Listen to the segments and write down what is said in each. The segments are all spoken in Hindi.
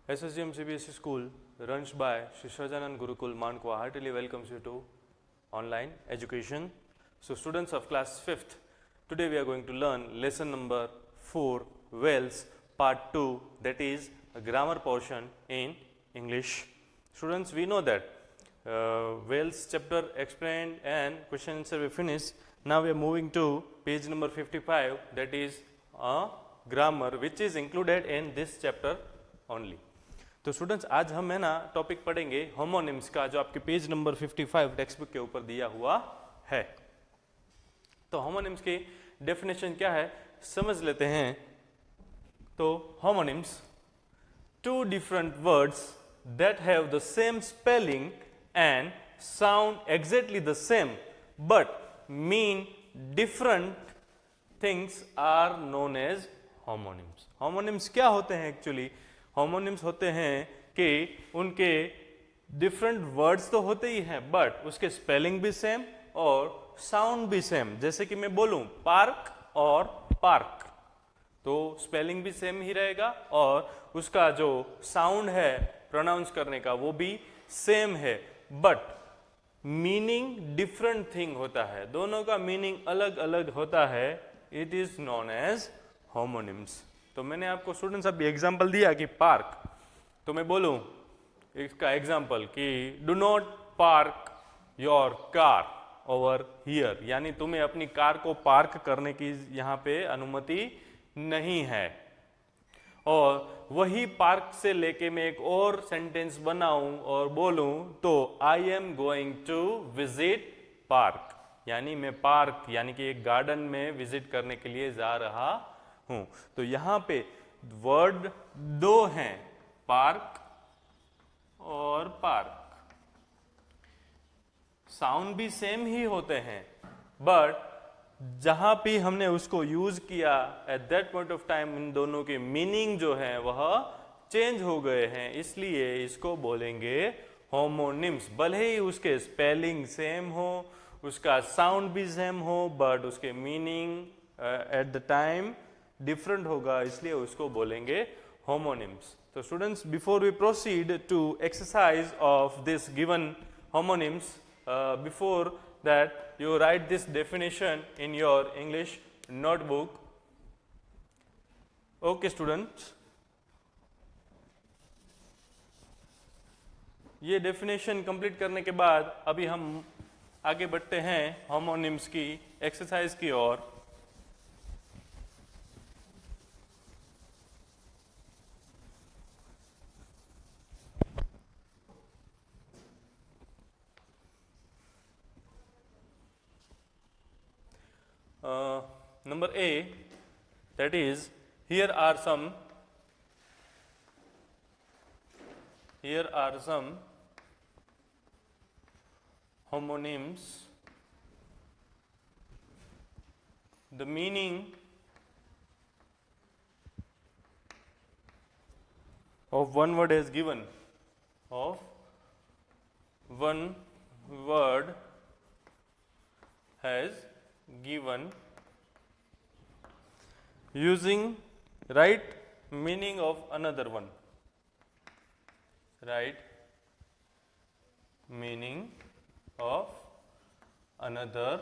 SSGM CBSE school runs by Sri Sahajanand Gurukul Mankwa heartily welcomes you to online education. So students of class 5th, today we are going to learn lesson number 4, Vowels, part 2, that is a grammar portion in English. Students, we know that Vowels chapter explained and question answer we finished. Now we are moving to page number 55, that is a grammar which is included in this chapter only. तो स्टूडेंट्स आज हम है ना टॉपिक पढ़ेंगे होमोनिम्स का, जो आपके पेज नंबर 55 टेक्स्ट बुक के ऊपर दिया हुआ है. तो होमोनिम्स की डेफिनेशन क्या है समझ लेते हैं. तो homonyms, two different words that have the same spelling and sound exactly the same but mean different things are known as homonyms. Homonyms क्या होते हैं एक्चुअली? होमोनिम्स होते हैं कि उनके डिफरेंट वर्ड्स तो होते ही हैं बट उसके स्पेलिंग भी सेम और साउंड भी सेम. जैसे कि मैं बोलूं पार्क और पार्क, तो स्पेलिंग भी सेम ही रहेगा और उसका जो साउंड है प्रोनाउंस करने का वो भी सेम है, बट मीनिंग डिफरेंट थिंग होता है. दोनों का मीनिंग अलग अलग होता है. It is known as homonyms. तो मैंने आपको स्टूडेंट्स अभी एग्जांपल दिया कि पार्क, तो मैं बोलूं इसका एग्जांपल कि do not park your car over here, यानी तुम्हें अपनी कार को पार्क करने की यहाँ पे अनुमति नहीं है. और वही पार्क से लेके मैं एक और सेंटेंस बनाऊं और बोलूं तो I am going to visit park, यानी मैं पार्क यानी कि एक गार्डन में विजिट करने के लिए जा रहा हूं. तो यहां पे वर्ड दो हैं, पार्क और पार्क. साउंड भी सेम ही होते हैं बट जहां भी हमने उसको यूज किया at that point of time in दोनों के मीनिंग जो है वह चेंज हो गए हैं, इसलिए इसको बोलेंगे होमोनिम्स. भले ही उसके स्पेलिंग सेम हो, उसका साउंड भी सेम हो, बट उसके meaning at the time different होगा, इसलिए उसको बोलेंगे होमोनिम्स. तो students, before we proceed to exercise of this given homonyms, before that you write this definition in your English notebook. Okay students, ये डेफिनेशन कंप्लीट करने के बाद अभी हम आगे बढ़ते हैं होमोनिम्स की एक्सरसाइज की ओर. Number A, that is here are some homonyms. The meaning of one word is given, of one word has given using right meaning of another one. Right meaning of another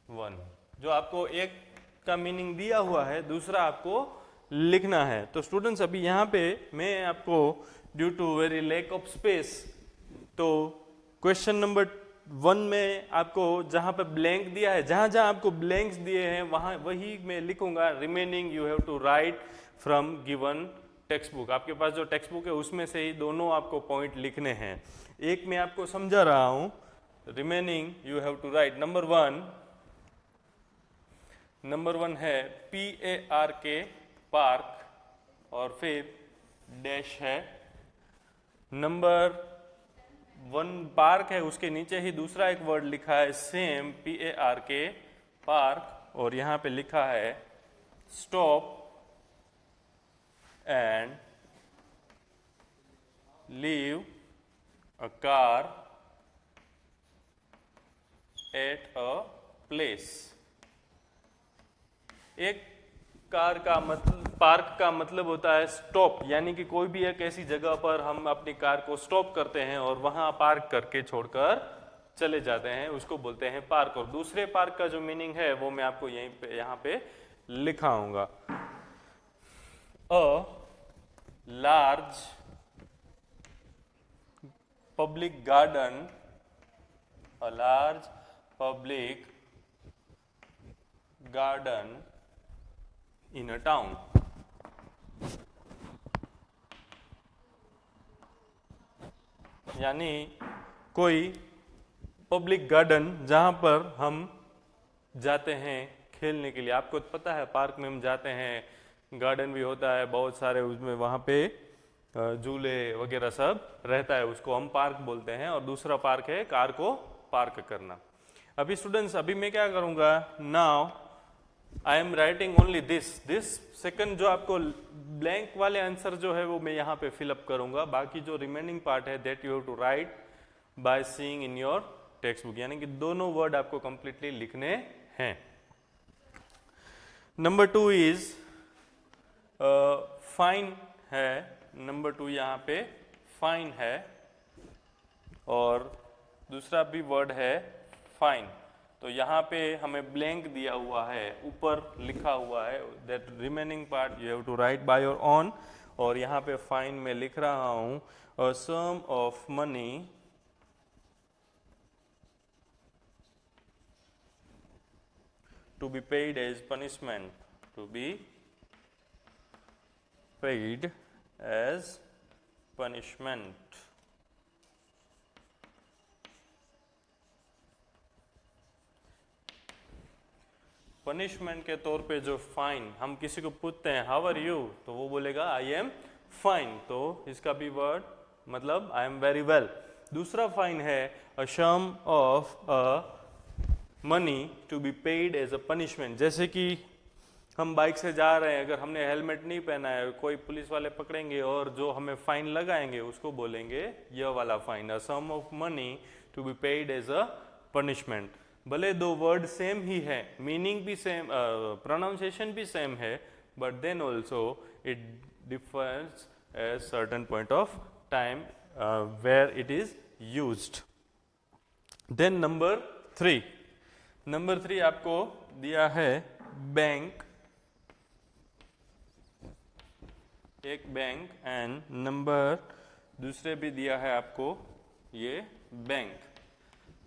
one. जो आपको एक का मीनिंग दिया हुआ है, दूसरा आपको लिखना है. तो स्टूडेंट्स, अभी यहाँ पे मैं आपको due to very lack of space, तो क्वेश्चन नंबर 1 में आपको जहां पे ब्लैंक दिया है, जहां जहां आपको ब्लैंक्स दिए हैं वहां वही मैं लिखूंगा. Remaining you have to write from given text book. आपके पास जो टेक्स्ट बुक है उसमें से ही दोनों आपको पॉइंट लिखने हैं. एक मैं आपको समझा रहा हूं. Remaining you have to write. Number one है PARK, पार्क, और फिर डैश है. नंबर 1 पार्क है, उसके नीचे ही दूसरा एक वर्ड लिखा है सेम PARK, पार्क, और यहां पे लिखा है stop and leave a car at a place. एक कार का मतलब पार्क का मतलब होता है स्टॉप, यानी कि कोई भी एक ऐसी जगह पर हम अपनी कार को स्टॉप करते हैं और वहां पार्क करके छोड़कर चले जाते हैं, उसको बोलते हैं पार्क। और दूसरे पार्क का जो मीनिंग है वो मैं आपको यहीं पे यहाँ पे लिखा हूंगा। A large public garden, a large public garden in a town. यानी कोई पब्लिक गार्डन जहां पर हम जाते हैं खेलने के लिए। आपको तो पता है पार्क में हम जाते हैं, गार्डन भी होता है बहुत सारे, उसमें वहां पे झूले वगैरह सब रहता है, उसको हम पार्क बोलते हैं। और दूसरा पार्क है कार को पार्क करना। अभी स्टूडेंट्स, अभी मैं क्या करूंगा, now I am writing only this second, जो आपको ब्लैंक वाले आंसर जो है वो मैं यहाँ पे फिलअप करूंगा। बाकी जो रिमेनिंग पार्ट है that you have to write by seeing in your text book, यानी कि दोनों वर्ड आपको कंप्लीटली लिखने हैं। नंबर 2 इज फाइन है, नंबर 2 यहाँ पे फाइन है, और दूसरा भी वर्ड है फाइन। तो यहाँ पे हमें ब्लैंक दिया हुआ है, ऊपर लिखा हुआ है that remaining part you have to write by your own. और यहाँ पे फाइन में लिख रहा हूं a sum of money to be paid as punishment, to be paid as punishment. Punishment के तौर पे जो फाइन, हम किसी को पूछते हैं हाउ आर यू, तो वो बोलेगा आई एम फाइन, तो इसका भी वर्ड मतलब आई एम वेरी वेल। दूसरा फाइन है a sum of a money to be paid as a punishment. जैसे कि हम बाइक से जा रहे हैं, अगर हमने हेलमेट नहीं पहना है, कोई पुलिस वाले पकड़ेंगे और जो हमें फाइन लगाएंगे उसको बोलेंगे यह वाला fine, a sum of money to be paid as a punishment. भले दो वर्ड सेम ही है, मीनिंग भी सेम, प्रोनाउंसिएशन भी सेम है, but then also it differs at certain point of time where it is used. Then number 3, number 3 आपको दिया है बैंक, एक बैंक, एंड नंबर दूसरे भी दिया है आपको ये बैंक।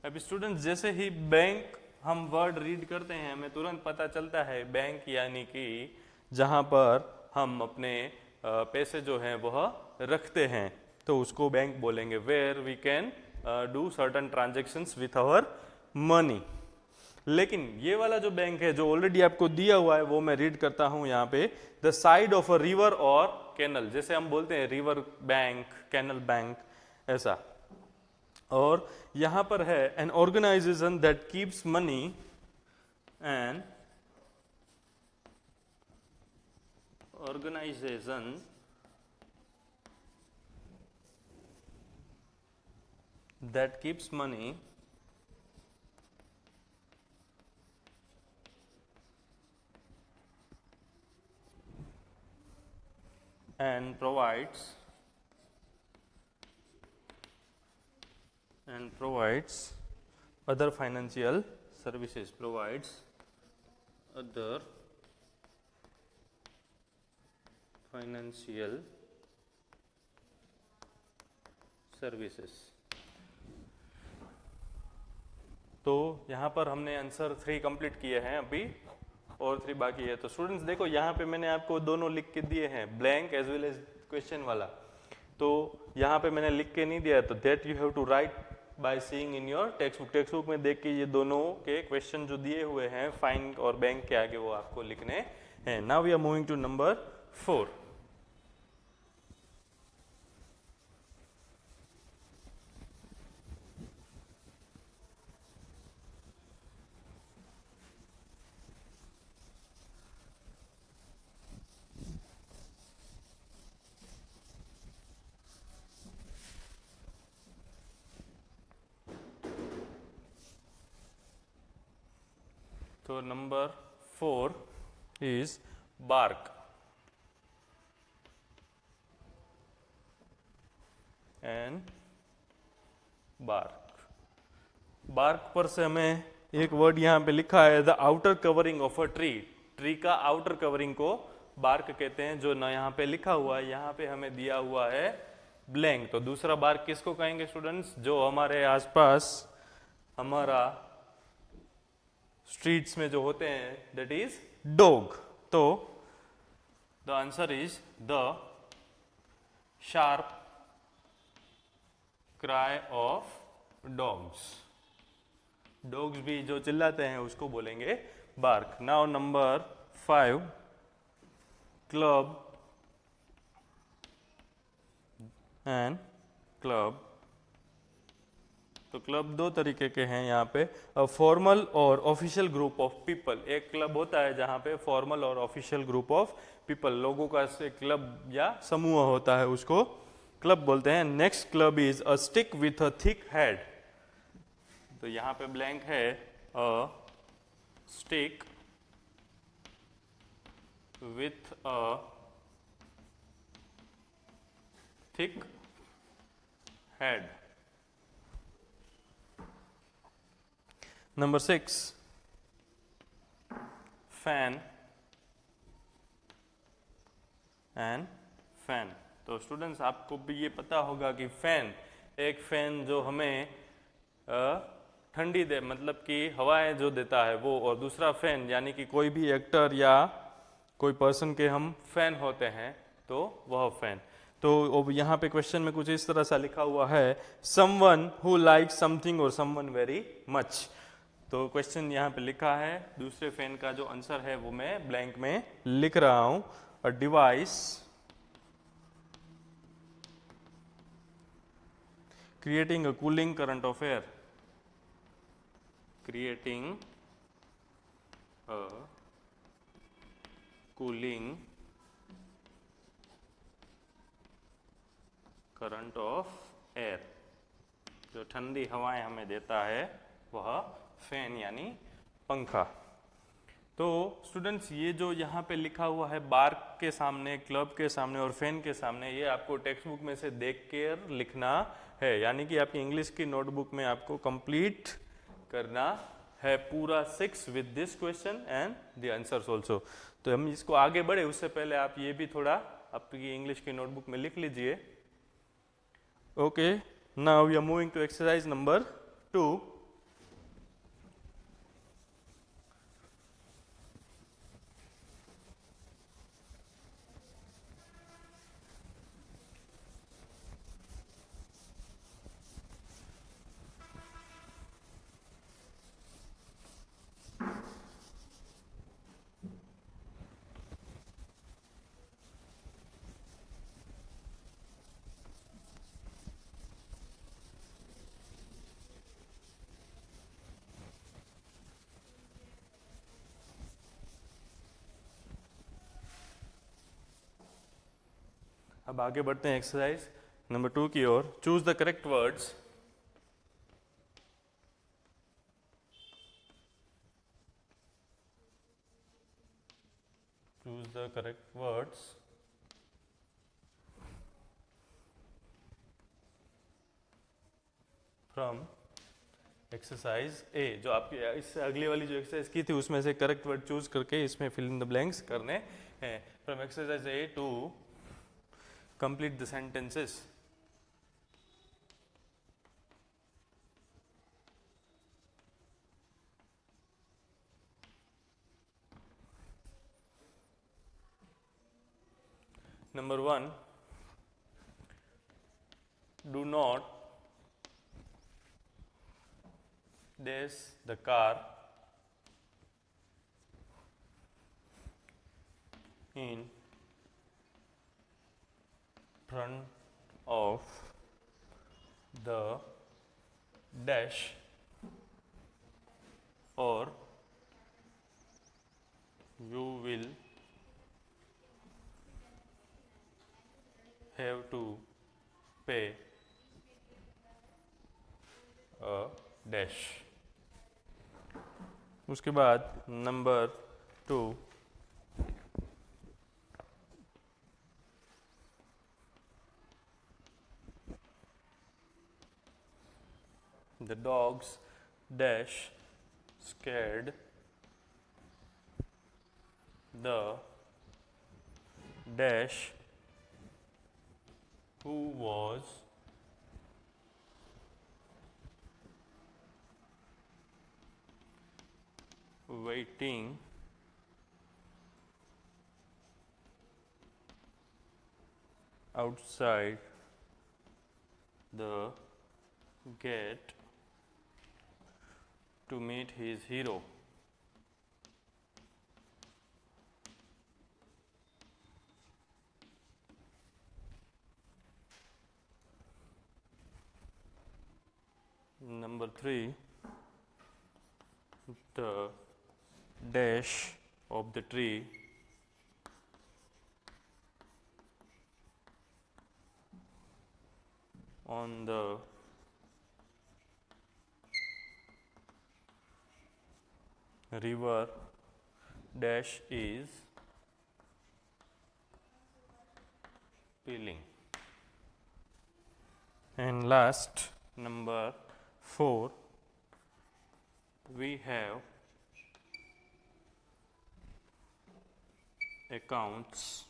अब स्टूडेंट्स, जैसे ही बैंक हम वर्ड रीड करते हैं हमें तुरंत पता चलता है बैंक यानी कि जहां पर हम अपने पैसे जो हैं वह रखते हैं, तो उसको बैंक बोलेंगे, where we can do certain transactions with our money. लेकिन ये वाला जो बैंक है जो ऑलरेडी आपको दिया हुआ है वो मैं रीड करता हूं यहाँ पे, the side of a river और कैनल। जैसे हम बोलते हैं रिवर बैंक, कैनल बैंक, ऐसा। और यहां पर है an organization that keeps money and organization that keeps money and provides other financial services, provides other financial services। तो यहाँ पर हमने आंसर 3 कंप्लीट किए हैं, अभी और 3 बाकी है। तो स्टूडेंट्स देखो, यहाँ पे मैंने आपको दोनों लिख के दिए हैं, blank as well as question वाला। तो यहाँ पे मैंने लिख के नहीं दिया है, तो that you have to write by seeing in your text book. Text book में देख के ये दोनों के क्वेश्चन जो दिए हुए हैं फाइन और बैंक के आगे, वो आपको लिखने हैं। Now we are moving to number 4। तो number 4 is bark। And bark. Bark पर से हमें एक वर्ड यहाँ पे लिखा है, the outer covering of a tree. Tree का आउटर कवरिंग को बार्क कहते हैं, जो ना यहाँ पे लिखा हुआ है, यहाँ पे हमें दिया हुआ है ब्लैंक। तो दूसरा बार्क किसको कहेंगे स्टूडेंट्स? जो हमारे आसपास हमारा स्ट्रीट्स में जो होते हैं, दैट इज डॉग। तो the answer is the sharp cry of dogs. Dogs भी जो चिल्लाते हैं उसको बोलेंगे bark. Now number 5, club and club. तो क्लब दो तरीके के हैं यहाँ पे, फॉर्मल और ऑफिशियल ग्रुप ऑफ पीपल। एक क्लब होता है जहाँ पे फॉर्मल और ऑफिशियल ग्रुप ऑफ पीपल, लोगों का से क्लब या समूह होता है, उसको क्लब बोलते हैं। Next club is a stick with a thick head. तो यहाँ पे ब्लैंक है, a stick with a thick head. Number 6, fan and fan. तो स्टूडेंट्स आपको भी ये पता होगा कि फैन, एक फैन जो हमें ठंडी दे, मतलब कि हवाएं जो देता है वो, और दूसरा फैन यानी कि कोई भी एक्टर या कोई पर्सन के हम फैन होते हैं, तो वह फैन। तो यहाँ पे क्वेश्चन में कुछ इस तरह सा लिखा हुआ है, समवन हु लाइक्स समथिंग और समवन वेरी मच। तो क्वेश्चन यहाँ पे लिखा है, दूसरे फैन का जो आंसर है वो मैं ब्लैंक में लिख रहा हूं। A device creating a cooling current of air, creating a cooling current of air, जो ठंडी हवाएं हमें देता है वह फैन यानी पंखा। तो स्टूडेंट्स ये जो यहाँ पे लिखा हुआ है बार्क के सामने, क्लब के सामने और फैन के सामने, ये आपको टेक्स्ट बुक में से देख कर लिखना है, यानी कि आपकी इंग्लिश की नोटबुक में आपको कंप्लीट करना है पूरा 6 with this question and the answers also. तो हम इसको आगे बढ़े उससे पहले आप ये भी थोड़ा आपकी इंग्लिश की नोटबुक में लिख लीजिए। Okay, now we are moving to exercise number 2। अब आगे बढ़ते हैं एक्सरसाइज नंबर 2 की ओर। Choose the correct words. Choose the correct words from exercise A. जो आपकी इससे अगली वाली जो एक्सरसाइज की थी उसमें से करेक्ट वर्ड चूज करके इसमें फिल इन द ब्लैंक्स करने हैं। From exercise A to complete the sentences. Number 1, do not dash the car in front of the dash, or you will have to pay a dash। उसके बाद number 2, the dogs dash scared the dash who was waiting outside the gate to meet his hero. Number 3, the dash of the tree on the river dash is peeling. And last, number 4, we have accounts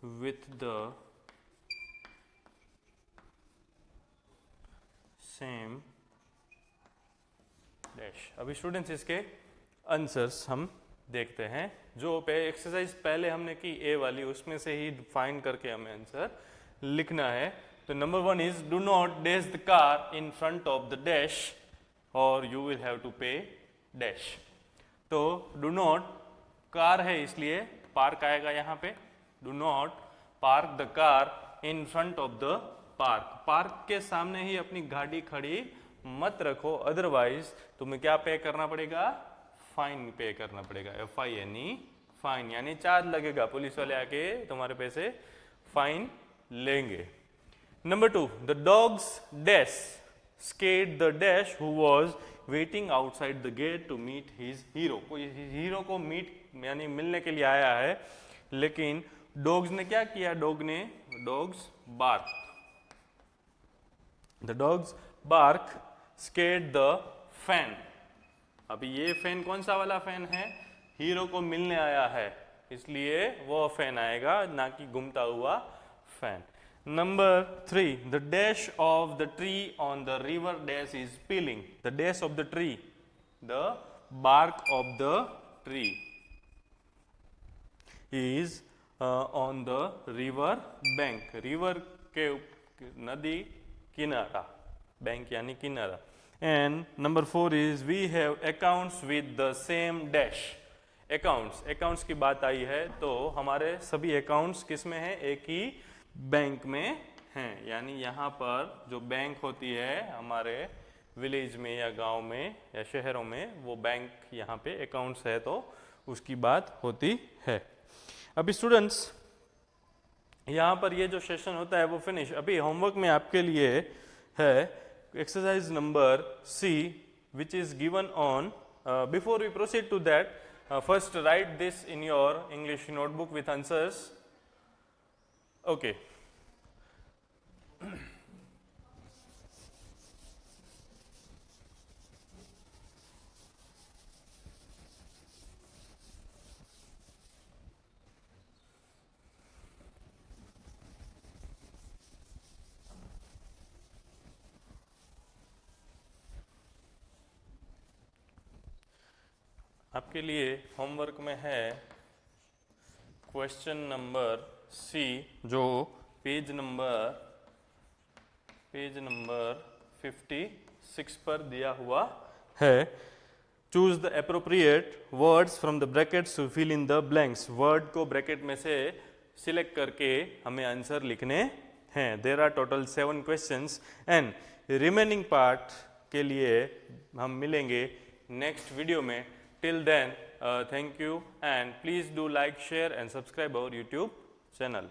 with the same dash. अभी स्टूडेंट्स इसके आंसर्स हम देखते हैं. जो एक्सरसाइज पहले हमने की ए वाली उसमें से ही फाइंड करके हमें आंसर लिखना है. तो number 1 is do not dash the car in front of the dash और यू विल हैव टू पे डैश. तो डू नॉट कार है इसलिए पार्क आएगा यहाँ पे. Do not park the car in front of the park. Park के सामने ही अपनी गाड़ी खड़ी मत रखो, अदरवाइज तुम्हें क्या पे करना पड़ेगा? फाइन पे करना पड़ेगा. FINE फाइन, यानी चार्ज लगेगा. पुलिस वाले आके तुम्हारे पैसे फाइन लेंगे. Number 2, the dogs dash scared the dash who was waiting outside the gate to meet his hero. कोई हीरो को मीट यानी मिलने के लिए आया है, लेकिन डॉग्स ने क्या किया? Dogs bark. The dogs bark scared the fan. अभी ये फैन कौन सा वाला फैन है? हीरो को मिलने आया है, इसलिए वो फैन आएगा, ना कि घूमता हुआ fan. Number 3, the dash of the tree on the river dash is peeling. The dash of the tree, the bark of the tree is on the river bank. River के नदी किनारा, बैंक यानी किनारा. And number 4 is we have accounts with the same dash. Accounts की बात आई है तो हमारे सभी अकाउंट्स किस में है? एक ही बैंक में हैं. यानी यहाँ पर जो बैंक होती है हमारे विलेज में या गांव में या शहरों में, वो बैंक यहाँ पे अकाउंट्स है तो उसकी बात होती है. अभी स्टूडेंट्स यहाँ पर ये जो सेशन होता है वो फिनिश. अभी होमवर्क में आपके लिए है exercise number C, which is given on before we proceed to that, first write this in your English notebook with answers. Okay. आपके लिए होमवर्क में है क्वेश्चन नंबर C, जो पेज नंबर 56 पर दिया हुआ है. Choose the appropriate words from the brackets to fill in the blanks. Word को ब्रैकेट में से सिलेक्ट करके हमें आंसर लिखने हैं. There are total 7 questions and remaining part के लिए हम मिलेंगे नेक्स्ट वीडियो में. Till then, thank you and please do like, share and subscribe our YouTube channel.